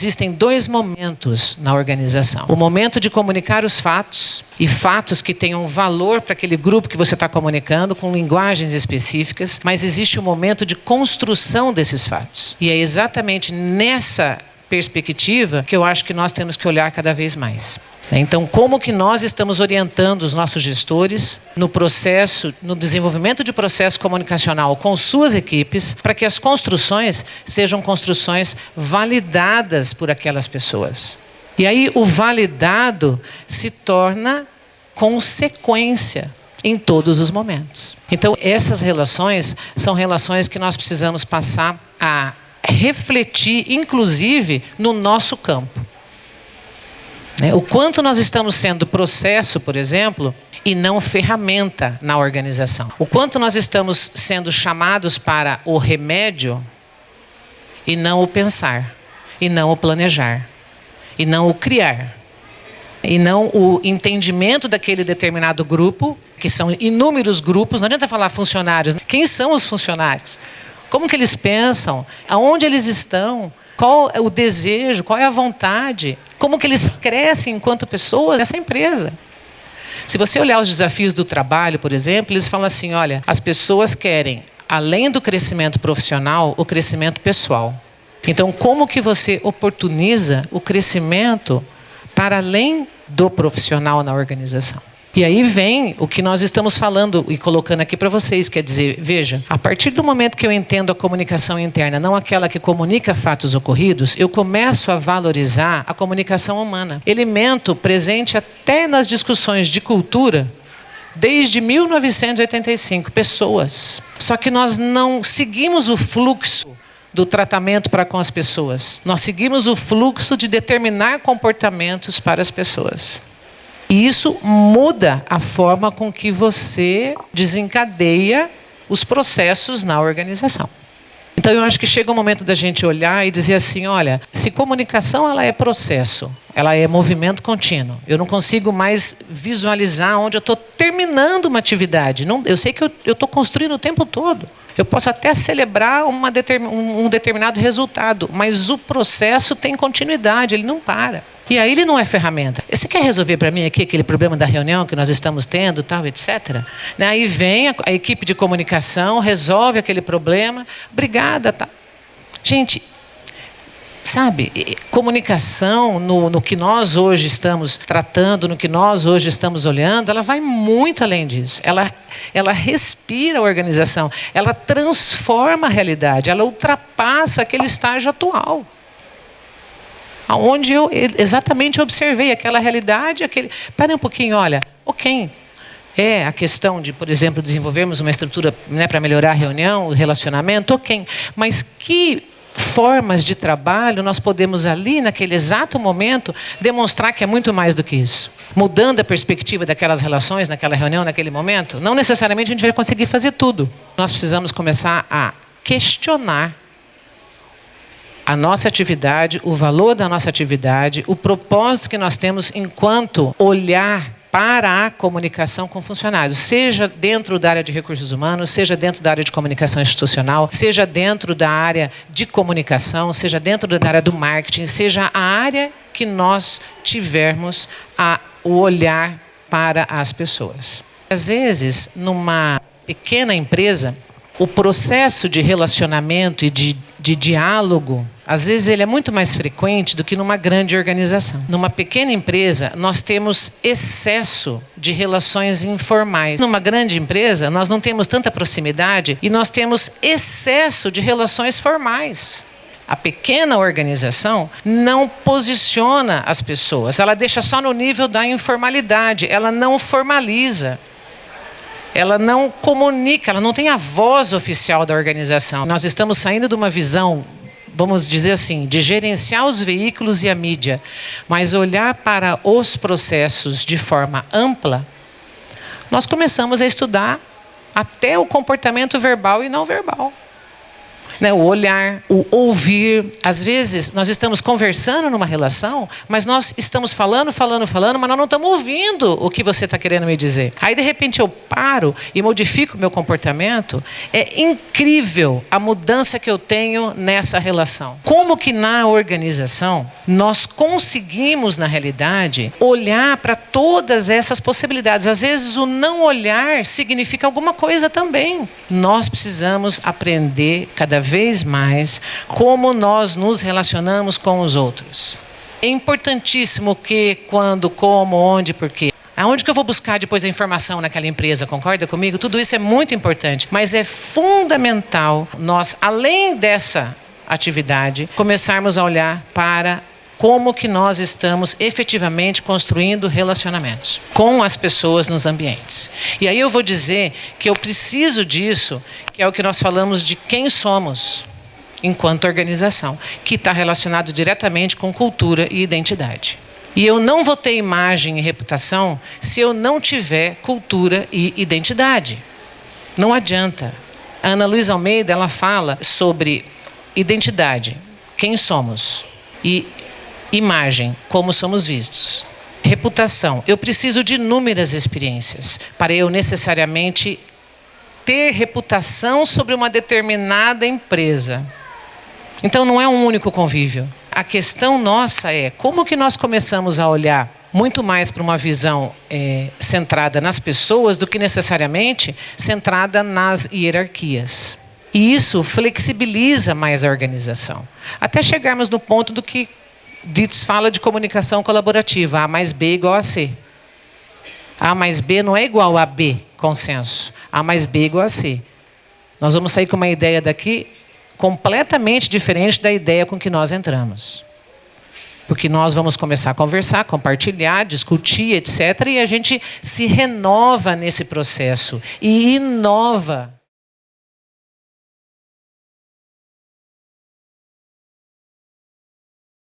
existem dois momentos na organização. O momento de comunicar os fatos, e fatos que tenham valor para aquele grupo que você está comunicando, com linguagens específicas, mas existe o momento de construção desses fatos. E é exatamente nessa perspectiva que eu acho que nós temos que olhar cada vez mais. Então, como que nós estamos orientando os nossos gestores no processo, no desenvolvimento de processo comunicacional com suas equipes, para que as construções sejam construções validadas por aquelas pessoas. E aí o validado se torna consequência em todos os momentos. Então, essas relações são relações que nós precisamos passar a refletir, inclusive, no nosso campo. O quanto nós estamos sendo processo, por exemplo, e não ferramenta na organização. O quanto nós estamos sendo chamados para o remédio e não o pensar, e não o planejar, e não o criar, e não o entendimento daquele determinado grupo, que são inúmeros grupos. Não adianta falar funcionários. Quem são os funcionários? Como que eles pensam? Aonde eles estão? Qual é o desejo? Qual é a vontade? Como que eles crescem enquanto pessoas nessa empresa? Se você olhar os desafios do trabalho, por exemplo, eles falam assim, olha, as pessoas querem, além do crescimento profissional, o crescimento pessoal. Então, como que você oportuniza o crescimento para além do profissional na organização? E aí vem o que nós estamos falando e colocando aqui para vocês, quer dizer, veja, a partir do momento que eu entendo a comunicação interna, não aquela que comunica fatos ocorridos, eu começo a valorizar a comunicação humana. Elemento presente até nas discussões de cultura, desde 1985, pessoas. Só que nós não seguimos o fluxo do tratamento para com as pessoas. Nós seguimos o fluxo de determinar comportamentos para as pessoas. E isso muda a forma com que você desencadeia os processos na organização. Então eu acho que chega o momento da gente olhar e dizer assim, olha, se comunicação ela é processo, ela é movimento contínuo. Eu não consigo mais visualizar onde eu estou terminando uma atividade. Não, eu sei que eu estou construindo o tempo todo. Eu posso até celebrar um determinado resultado, mas o processo tem continuidade, ele não para. E aí ele não é ferramenta. Você quer resolver para mim aqui aquele problema da reunião que nós estamos tendo, tal, etc. Aí vem a equipe de comunicação, resolve aquele problema. Obrigada, tá? Gente, sabe, comunicação no que nós hoje estamos tratando, no que nós hoje estamos olhando, ela vai muito além disso. Ela respira a organização, ela transforma a realidade, ela ultrapassa aquele estágio atual. Onde eu exatamente observei aquela realidade, Para um pouquinho, olha, ok. É a questão de, por exemplo, desenvolvermos uma estrutura, né, para melhorar a reunião, o relacionamento, ok. Mas que formas de trabalho nós podemos ali, naquele exato momento, demonstrar que é muito mais do que isso? Mudando a perspectiva daquelas relações, naquela reunião, naquele momento, não necessariamente a gente vai conseguir fazer tudo. Nós precisamos começar a questionar a nossa atividade, o valor da nossa atividade, o propósito que nós temos enquanto olhar para a comunicação com funcionários, seja dentro da área de recursos humanos, seja dentro da área de comunicação institucional, seja dentro da área de comunicação, seja dentro da área do marketing, seja a área que nós tivermos o olhar para as pessoas. Às vezes, numa pequena empresa, o processo de relacionamento e de diálogo, às vezes ele é muito mais frequente do que numa grande organização. Numa pequena empresa, nós temos excesso de relações informais. Numa grande empresa, nós não temos tanta proximidade e nós temos excesso de relações formais. A pequena organização não posiciona as pessoas, ela deixa só no nível da informalidade, ela não formaliza. Ela não comunica, ela não tem a voz oficial da organização. Nós estamos saindo de uma visão, vamos dizer assim, de gerenciar os veículos e a mídia, mas olhar para os processos de forma ampla, nós começamos a estudar até o comportamento verbal e não verbal. né? O olhar, o ouvir. Às vezes, nós estamos conversando numa relação, mas nós estamos falando, mas nós não estamos ouvindo o que você está querendo me dizer. Aí, de repente, eu paro e modifico o meu comportamento. É incrível a mudança que eu tenho nessa relação. Como que na organização, nós conseguimos, na realidade, olhar para todas essas possibilidades. Às vezes, o não olhar significa alguma coisa também. Nós precisamos aprender cada vez mais como nós nos relacionamos com os outros. É importantíssimo que, quando, como, onde, porquê. Aonde que eu vou buscar depois a informação naquela empresa, concorda comigo? Tudo isso é muito importante, mas é fundamental nós, além dessa atividade, começarmos a olhar para como que nós estamos efetivamente construindo relacionamentos com as pessoas nos ambientes. E aí eu vou dizer que eu preciso disso, que é o que nós falamos de quem somos enquanto organização, que está relacionado diretamente com cultura e identidade. E eu não vou ter imagem e reputação se eu não tiver cultura e identidade. Não adianta. A Ana Luísa Almeida, ela fala sobre identidade, quem somos, e imagem, como somos vistos. Reputação, eu preciso de inúmeras experiências para eu necessariamente ter reputação sobre uma determinada empresa. Então não é um único convívio. A questão nossa é como que nós começamos a olhar muito mais para uma visão centrada nas pessoas do que necessariamente centrada nas hierarquias. E isso flexibiliza mais a organização. Até chegarmos no ponto do que Dietz fala de comunicação colaborativa. A mais B igual a C. A mais B não é igual a B, consenso. A mais B igual a C. Nós vamos sair com uma ideia daqui completamente diferente da ideia com que nós entramos. Porque nós vamos começar a conversar, compartilhar, discutir, etc. E a gente se renova nesse processo e inova.